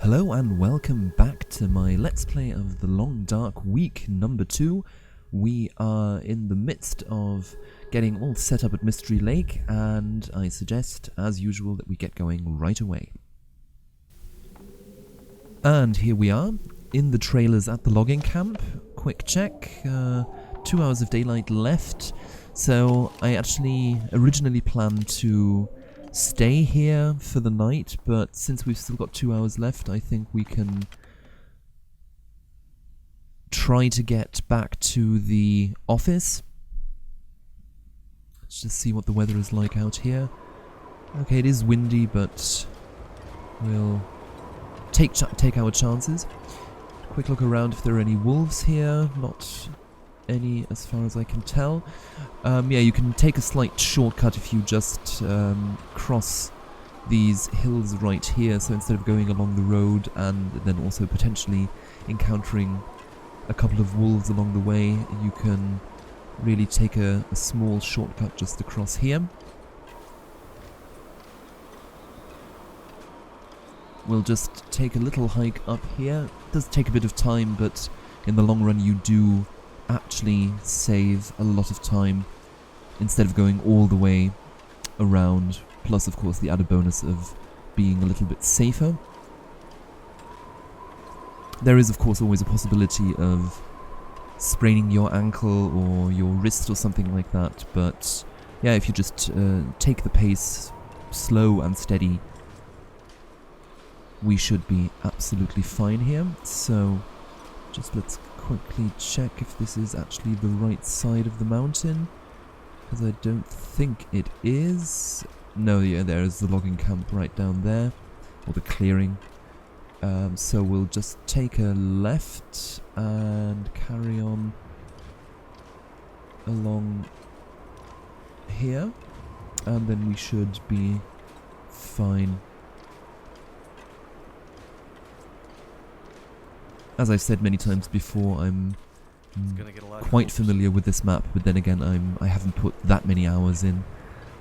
Hello and welcome back to my Let's Play of The Long Dark Week number 2. We are in the midst of getting all set up at Mystery Lake, and I suggest, as usual, that we get going right away. And here we are, in the trailers at the logging camp. Quick check, 2 hours of daylight left, so I actually originally planned to stay here for the night, but since we've still got 2 hours left, I think we can try to get back to the office. Let's just see what the weather is like out here. Okay, it is windy, but we'll take our chances. Quick look around if there are any wolves here. Not any as far as I can tell. Yeah, you can take a slight shortcut if you just cross these hills right here, so instead of going along the road and then also potentially encountering a couple of wolves along the way, you can really take a small shortcut just across here. We'll just take a little hike up here. It does take a bit of time, but in the long run you do actually save a lot of time instead of going all the way around, plus of course the added bonus of being a little bit safer. There is of course always a possibility of spraining your ankle or your wrist or something like that, but yeah, if you just take the pace slow and steady, we should be absolutely fine here. So just let's quickly check if this is actually the right side of the mountain, because I don't think it is. No, yeah, there is the logging camp right down there, or the clearing. So we'll just take a left and carry on along here, and then we should be fine. As I've said many times before, I'm quite familiar with this map, but then again I haven't put that many hours in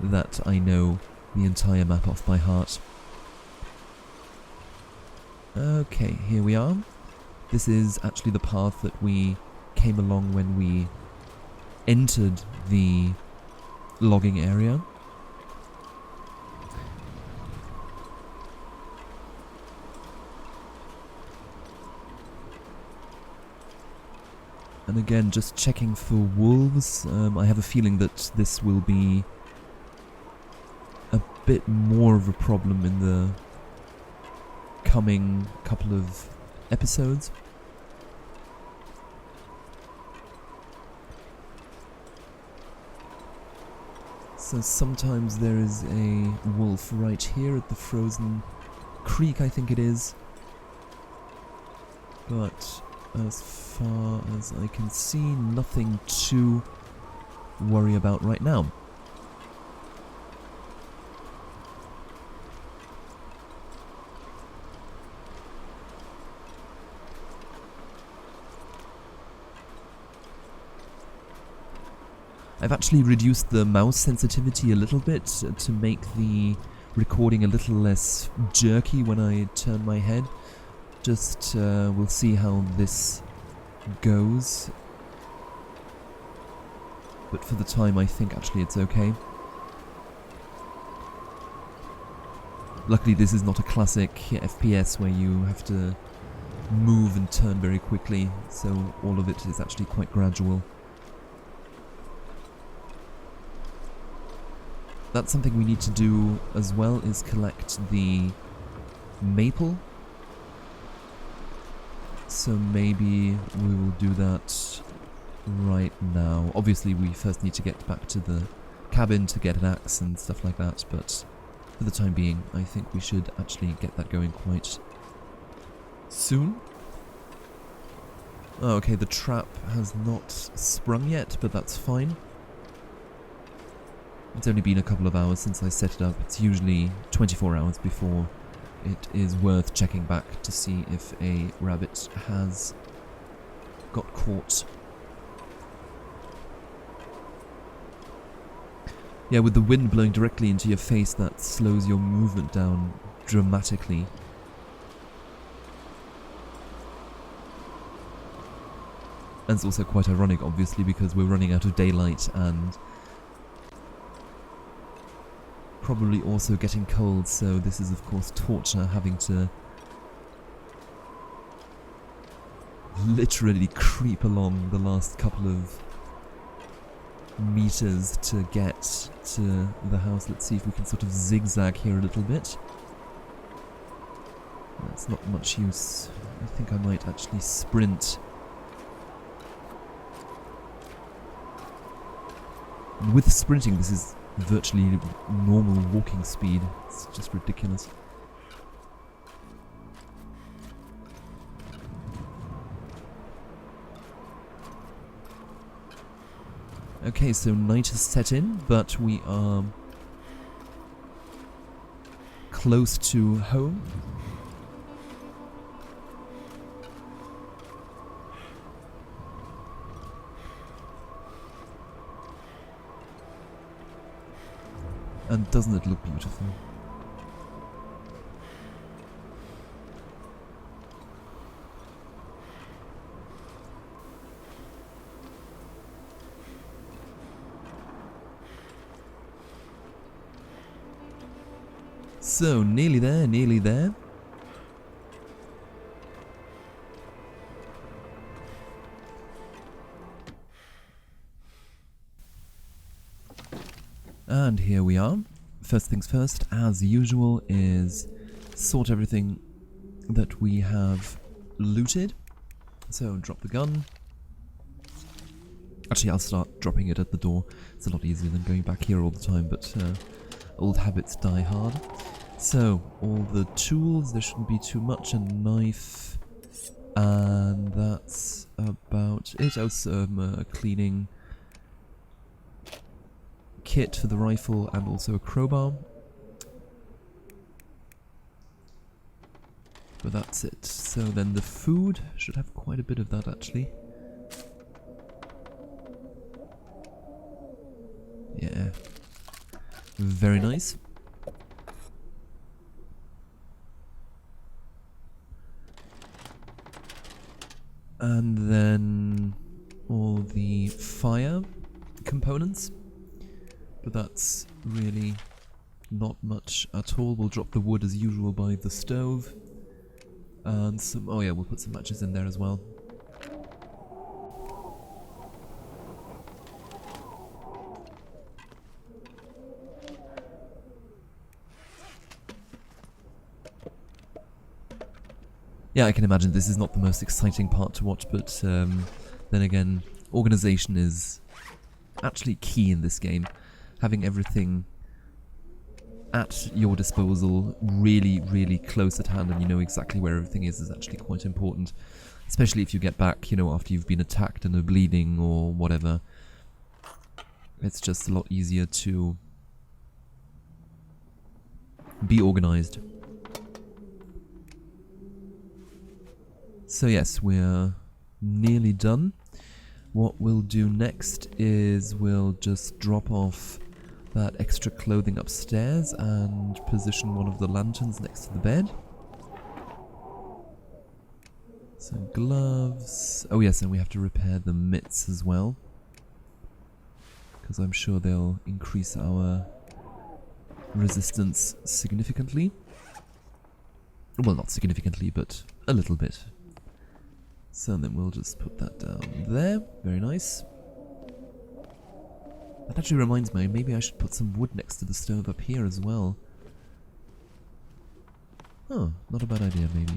that I know the entire map off by heart. Okay, here we are. This is actually the path that we came along when we entered the logging area. And again, just checking for wolves. I have a feeling that this will be a bit more of a problem in the coming couple of episodes. So sometimes there is a wolf right here at the frozen creek, I think it is. But as far as I can see, nothing to worry about right now. I've actually reduced the mouse sensitivity a little bit to make the recording a little less jerky when I turn my head. Just, we'll see how this goes. But for the time, I think actually it's okay. Luckily, this is not a classic FPS where you have to move and turn very quickly, so all of it is actually quite gradual. That's something we need to do as well, is collect the maple. So maybe we will do that right now. Obviously we first need to get back to the cabin to get an axe and stuff like that, but for the time being I think we should actually get that going quite soon. Oh, okay, the trap has not sprung yet, but that's fine. It's only been a couple of hours since I set it up. It's usually 24 hours before it is worth checking back to see if a rabbit has got caught. Yeah, with the wind blowing directly into your face, that slows your movement down dramatically. And it's also quite ironic, obviously, because we're running out of daylight and probably also getting cold, so this is of course torture, having to literally creep along the last couple of meters to get to the house. Let's see if we can sort of zigzag here a little bit. That's not much use. I think I might actually sprint. With sprinting, this is virtually normal walking speed. It's just ridiculous. Okay, so night has set in, but we are close to home. And doesn't it look beautiful? So, nearly there, nearly there. And here we are. First things first, as usual, is sort everything that we have looted. So, drop the gun. Actually, I'll start dropping it at the door. It's a lot easier than going back here all the time, but old habits die hard. So, all the tools, there shouldn't be too much, a knife, and that's about it. Also, a cleaning kit for the rifle and also a crowbar. But that's it. So then the food, should have quite a bit of that actually. Yeah. Very nice. And then all the fire components. But that's really not much at all. We'll drop the wood as usual by the stove. And some, oh yeah, we'll put some matches in there as well. Yeah, I can imagine this is not the most exciting part to watch, but then again, organization is actually key in this game. Having everything at your disposal really, really close at hand and you know exactly where everything is actually quite important. Especially if you get back, you know, after you've been attacked and are bleeding or whatever. It's just a lot easier to be organized. So yes, we're nearly done. What we'll do next is we'll just drop off that extra clothing upstairs and position one of the lanterns next to the bed. Some gloves. Oh yes, and we have to repair the mitts as well, because I'm sure they'll increase our resistance significantly. Well, not significantly, but a little bit. So then we'll just put that down there. Very nice. That actually reminds me, maybe I should put some wood next to the stove up here as well. Oh, not a bad idea, maybe.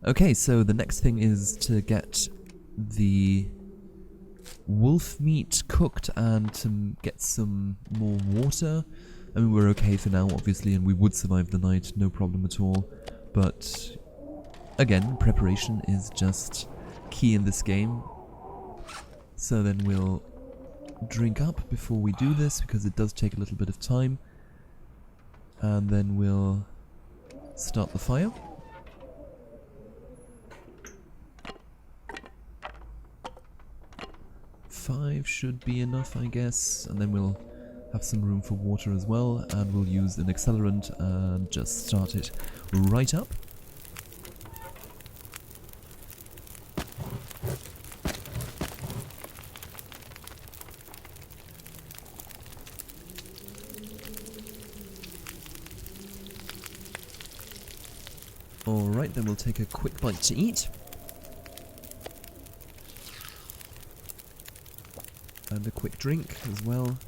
Okay, so the next thing is to get the wolf meat cooked and to get some more water. I mean, we're okay for now, obviously, and we would survive the night, no problem at all. But, again, preparation is just key in this game. So then we'll drink up before we do this, because it does take a little bit of time. And then we'll start the fire. Five should be enough, I guess. And then we'll have some room for water as well, and we'll use an accelerant and just start it right up. Alright, then we'll take a quick bite to eat. And a quick drink as well.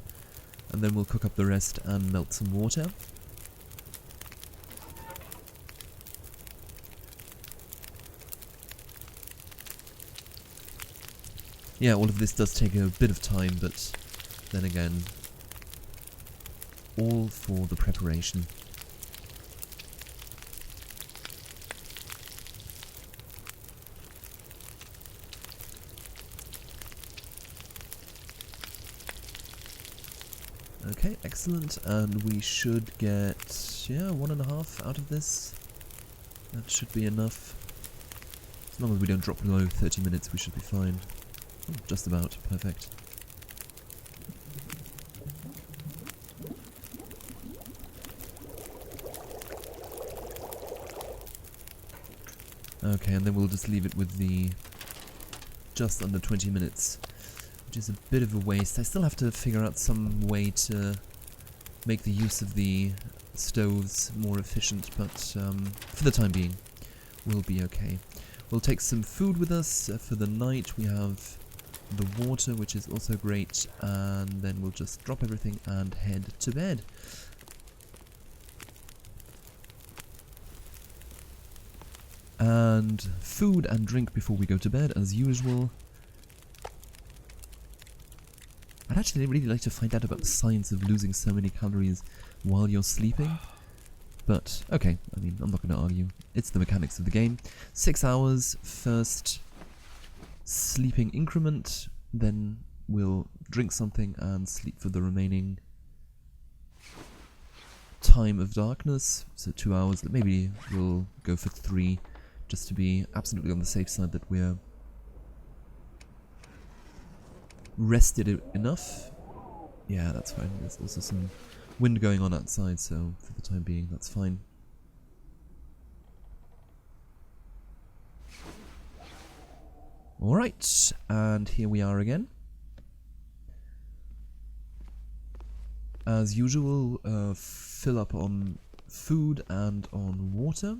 And then we'll cook up the rest and melt some water. Yeah, all of this does take a bit of time, but then again, all for the preparation. Okay, excellent, and we should get, yeah, 1.5 out of this. That should be enough. As long as we don't drop below 30 minutes, we should be fine. Oh, just about, perfect. Okay, and then we'll just leave it with the just under 20 minutes. Which is a bit of a waste. I still have to figure out some way to make the use of the stoves more efficient, but for the time being, we'll be okay. We'll take some food with us for the night. We have the water, which is also great, and then we'll just drop everything and head to bed. And food and drink before we go to bed, as usual. I'd actually really like to find out about the science of losing so many calories while you're sleeping. But, okay, I mean, I'm not going to argue. It's the mechanics of the game. 6 hours, first sleeping increment, then we'll drink something and sleep for the remaining time of darkness. So 2 hours, maybe we'll go for 3, just to be absolutely on the safe side that we're rested enough. Yeah, that's fine. There's also some wind going on outside, so for the time being, that's fine. Alright, and here we are again. As usual, fill up on food and on water.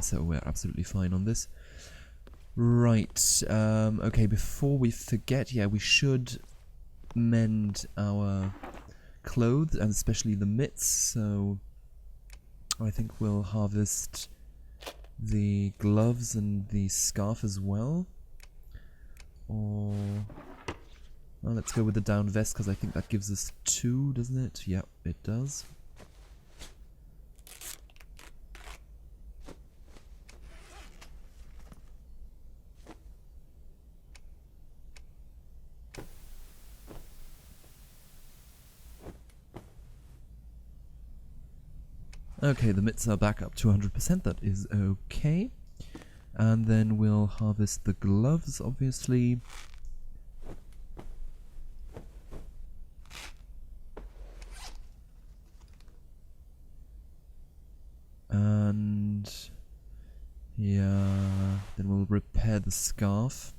So we're absolutely fine on this. Right, okay, before we forget, yeah, we should mend our clothes, and especially the mitts, so I think we'll harvest the gloves and the scarf as well. Or, well, let's go with the down vest, because I think that gives us 2, doesn't it? Yep, it does. Okay, the mitts are back up to 100%, that is okay. And then we'll harvest the gloves, obviously. And yeah, then we'll repair the scarf,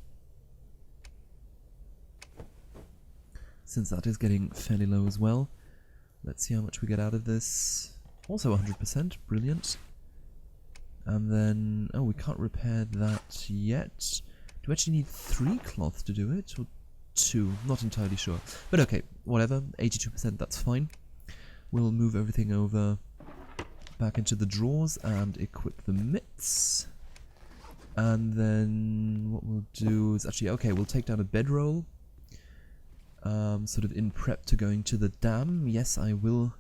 since that is getting fairly low as well. Let's see how much we get out of this. Also 100%, brilliant. And then, oh, we can't repair that yet. Do we actually need 3 cloth to do it, or 2? Not entirely sure. But okay, whatever, 82%, that's fine. We'll move everything over back into the drawers and equip the mitts. And then what we'll do is actually, okay, we'll take down a bedroll. Sort of in prep to going to the dam. Yes, I will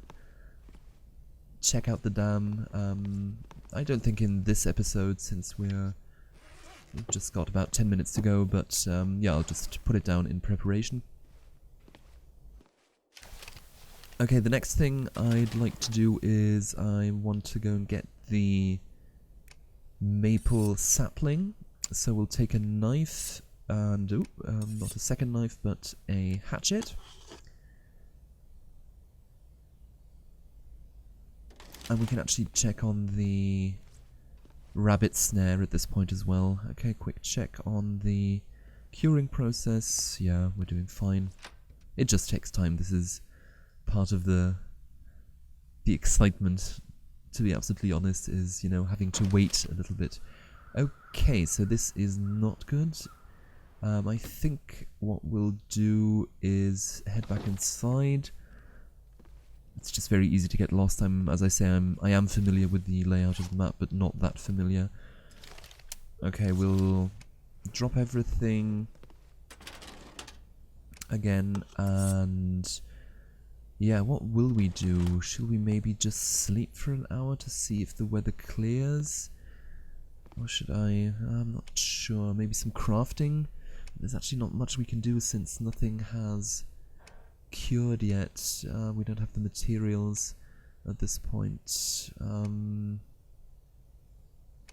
check out the dam. I don't think in this episode, since we've just got about 10 minutes to go, but yeah, I'll just put it down in preparation. Okay, the next thing I'd like to do is I want to go and get the maple sapling. So we'll take a knife and, not a second knife, but a hatchet. And we can actually check on the rabbit snare at this point as well. Okay, quick check on the curing process. Yeah, we're doing fine. It just takes time. This is part of the excitement, to be absolutely honest, is, you know, having to wait a little bit. Okay, so this is not good. I think what we'll do is head back inside. It's just very easy to get lost. As I say, I am familiar with the layout of the map, but not that familiar. Okay, we'll drop everything again, and yeah, what will we do? Should we maybe just sleep for an hour to see if the weather clears? Or should I? I'm not sure. Maybe some crafting? There's actually not much we can do since nothing has cured yet. We don't have the materials at this point.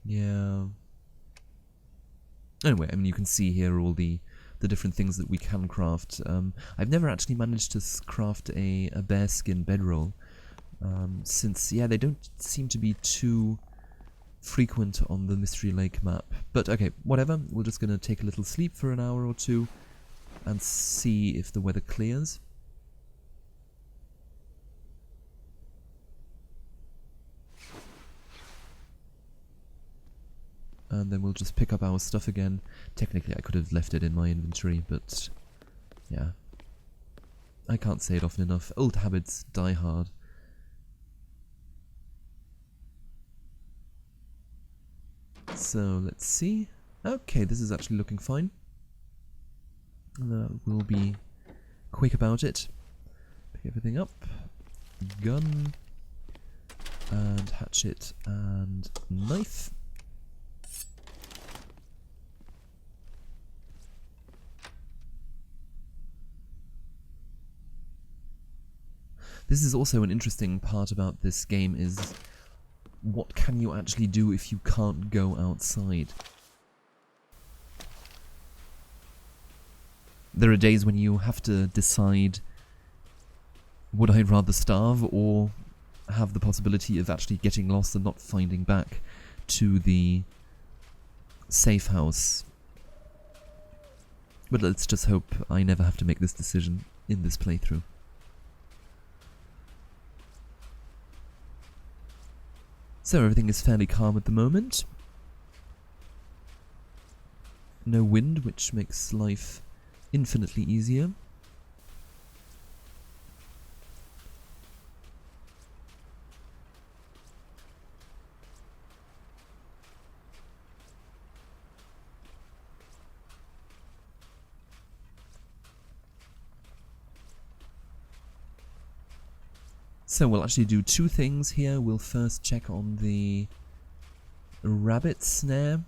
Yeah. Anyway, I mean, you can see here all the different things that we can craft. I've never actually managed to craft a bearskin bedroll, since, yeah, they don't seem to be too frequent on the Mystery Lake map. But okay, whatever, we're just going to take a little sleep for an hour or two and see if the weather clears. And then we'll just pick up our stuff again. Technically I could have left it in my inventory, but yeah, I can't say it often enough. Old habits die hard. So let's see. Okay, this is actually looking fine. We'll be quick about it. Pick everything up. Gun. And hatchet and knife. This is also an interesting part about this game, is what can you actually do if you can't go outside? There are days when you have to decide, would I rather starve or have the possibility of actually getting lost and not finding back to the safe house? But let's just hope I never have to make this decision in this playthrough. So everything is fairly calm at the moment. No wind, which makes life infinitely easier. So we'll actually do two things here. We'll first check on the rabbit snare,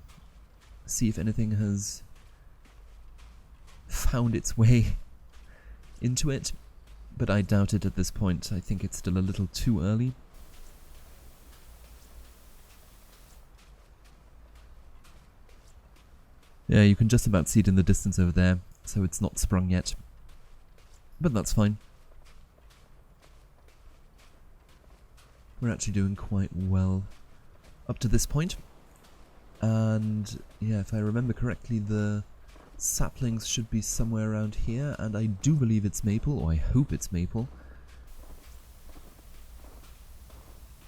see if anything has found its way into it, but I doubt it at this point. I think it's still a little too early. Yeah, you can just about see it in the distance over there, so it's not sprung yet, but that's fine. We're actually doing quite well up to this point. And yeah, if I remember correctly, the saplings should be somewhere around here, and I do believe it's maple, or I hope it's maple.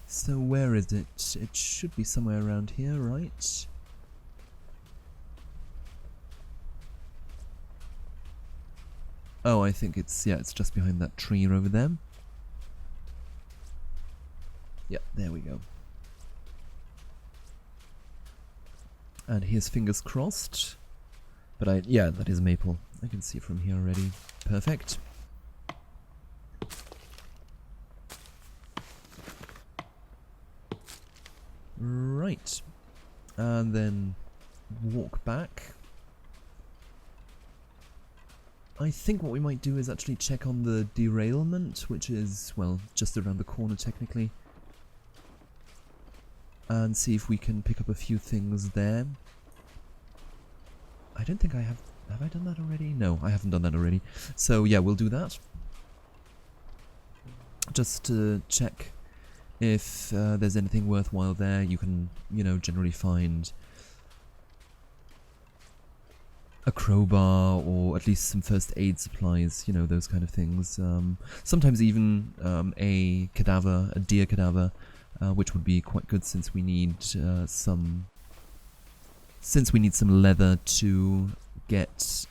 So where is it? It should be somewhere around here, right? Oh, I think it's, yeah, it's just behind that tree over there. Yep, there we go. And here's fingers crossed. But yeah, that is maple. I can see from here already. Perfect. Right. And then walk back. I think what we might do is actually check on the derailment, which is, well, just around the corner technically. And see if we can pick up a few things there. I don't think I have... Have I done that already? No, I haven't done that already. So yeah, we'll do that. Just to check If there's anything worthwhile there, you can, you know, generally find a crowbar or at least some first aid supplies, you know, those kind of things. Sometimes even a cadaver, a deer cadaver, which would be quite good since we need some leather to get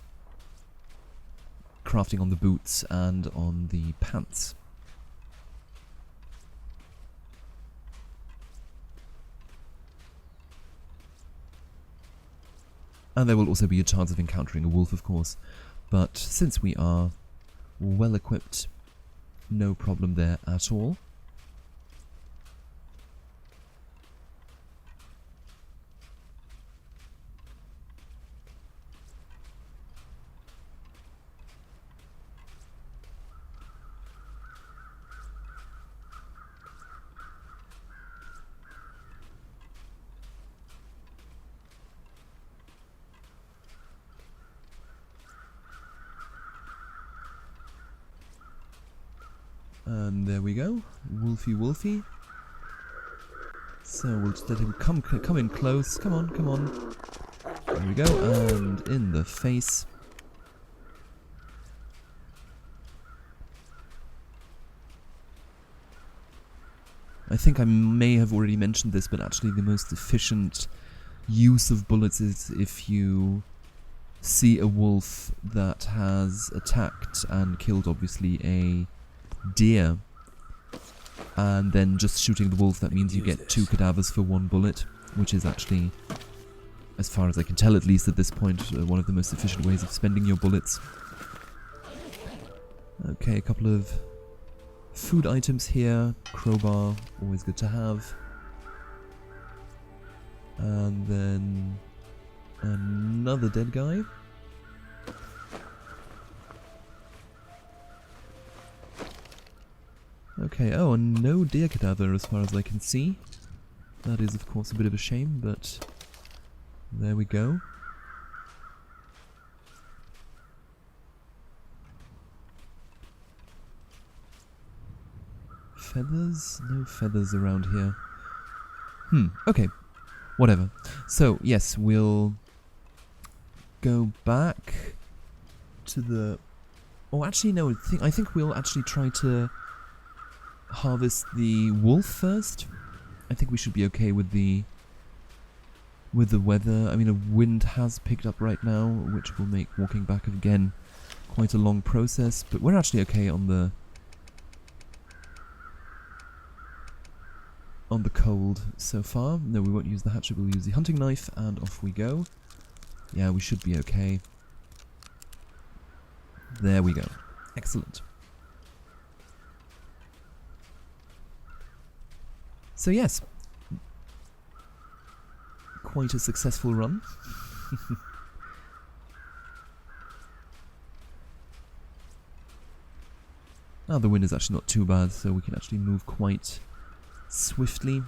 crafting on the boots and on the pants. And there will also be a chance of encountering a wolf, of course, but since we are well equipped, no problem there at all. And there we go, Wolfie Wolfie. So we'll just let him come in close. Come on, come on. There we go, and in the face. I think I may have already mentioned this, but actually the most efficient use of bullets is if you see a wolf that has attacked and killed, obviously, a deer, and then just shooting the wolf. That means you get 2 cadavers for 1 bullet, which is actually, as far as I can tell at least at this point, one of the most efficient ways of spending your bullets. Okay, a couple of food items here. Crowbar, always good to have. And then another dead guy. Okay, oh, and no deer cadaver as far as I can see. That is, of course, a bit of a shame, but there we go. Feathers? No feathers around here. Okay. Whatever. So, yes, we'll go back to the... Oh, actually, no, I think we'll actually try to harvest the wolf first. I think we should be okay with the weather. I mean, a wind has picked up right now, which will make walking back again quite a long process, but we're actually okay on the cold so far. No, we won't use the hatchet, we'll use the hunting knife, and off we go. Yeah, we should be okay. There we go. Excellent. So yes, quite a successful run. Now the wind is actually not too bad, so we can actually move quite swiftly.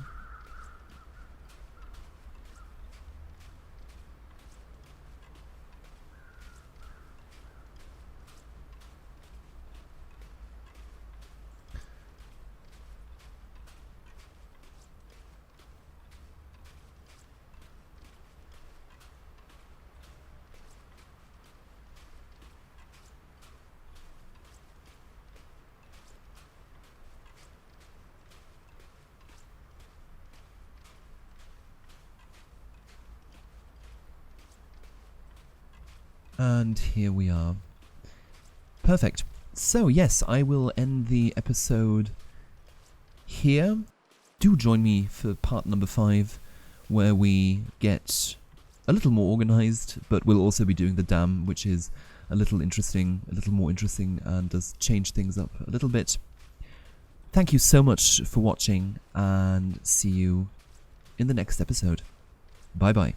And here we are. Perfect. So yes, I will end the episode here. Do join me for part number 5, where we get a little more organized, but we'll also be doing the dam, which is a little more interesting, and does change things up a little bit. Thank you so much for watching, and see you in the next episode. Bye bye.